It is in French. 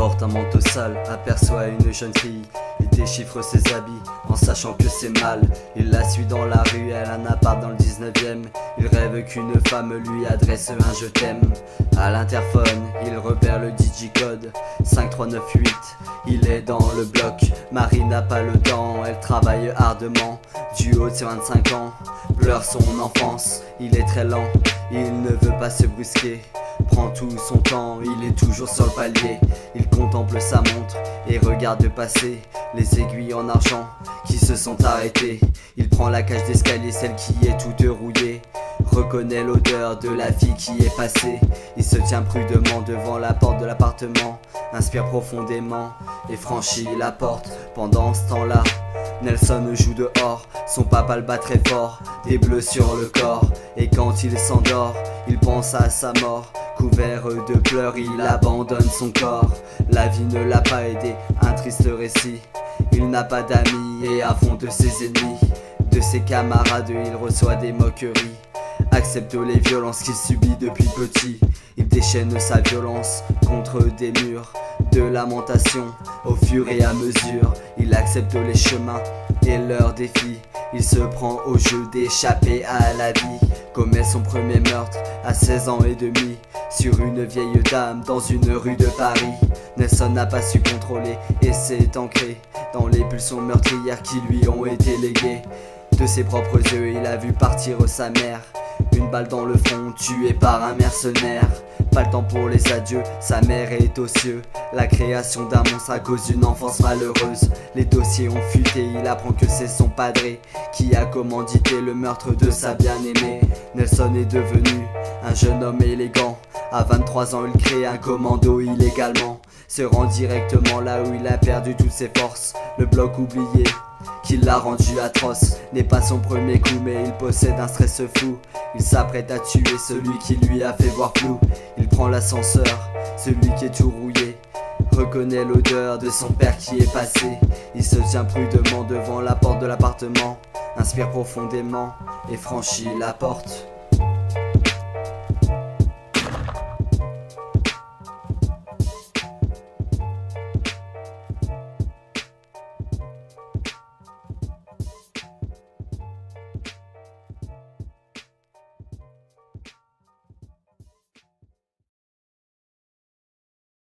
porte un manteau sale, aperçoit une jeune fille. Il déchiffre ses habits en sachant que c'est mal. Il la suit dans la rue, elle a un appart dans le 19e. Il rêve qu'une femme lui adresse un je t'aime. À l'interphone, il repère le digicode 5398. Il est dans le bloc, Marie n'a pas le temps. Elle travaille ardemment, du haut de ses 25 ans. Pleure son enfance, il est très lent. Il ne veut pas se brusquer, prend tout son temps, il est toujours sur le palier. Il contemple sa montre et regarde passer les aiguilles en argent qui se sont arrêtées. Il prend la cage d'escalier, celle qui est toute rouillée. Reconnaît l'odeur de la fille qui est passée. Il se tient prudemment devant la porte de l'appartement, inspire profondément et franchit la porte. Pendant ce temps-là, Nelson joue dehors, son papa le bat très fort, des bleus sur le corps. Et quand il s'endort, il pense à sa mort. Couvert de pleurs, il abandonne son corps. La vie ne l'a pas aidé, un triste récit. Il n'a pas d'amis et à fond de ses ennemis. De ses camarades, il reçoit des moqueries. Accepte les violences qu'il subit depuis petit. Il déchaîne sa violence contre des murs de lamentation. Au fur et à mesure, il accepte les chemins et leurs défis. Il se prend au jeu d'échapper à la vie. Commet son premier meurtre à 16 ans et demi sur une vieille dame dans une rue de Paris. Nelson n'a pas su contrôler et s'est ancré dans les pulsions meurtrières qui lui ont été léguées. De ses propres yeux, il a vu partir sa mère. Une balle dans le front, tuée par un mercenaire. Pas le temps pour les adieux, sa mère est aux cieux. La création d'un monstre à cause d'une enfance malheureuse. Les dossiers ont fuité, il apprend que c'est son padré qui a commandité le meurtre de sa bien-aimée. Nelson est devenu un jeune homme élégant. À 23 ans, il crée un commando illégalement. Se rend directement là où il a perdu toutes ses forces. Le bloc oublié qui l'a rendu atroce n'est pas son premier coup, mais il possède un stress fou. Il s'apprête à tuer celui qui lui a fait voir flou. Il prend l'ascenseur, celui qui est tout rouillé. Reconnaît l'odeur de son père qui est passé. Il se tient prudemment devant la porte de l'appartement, inspire profondément et franchit la porte.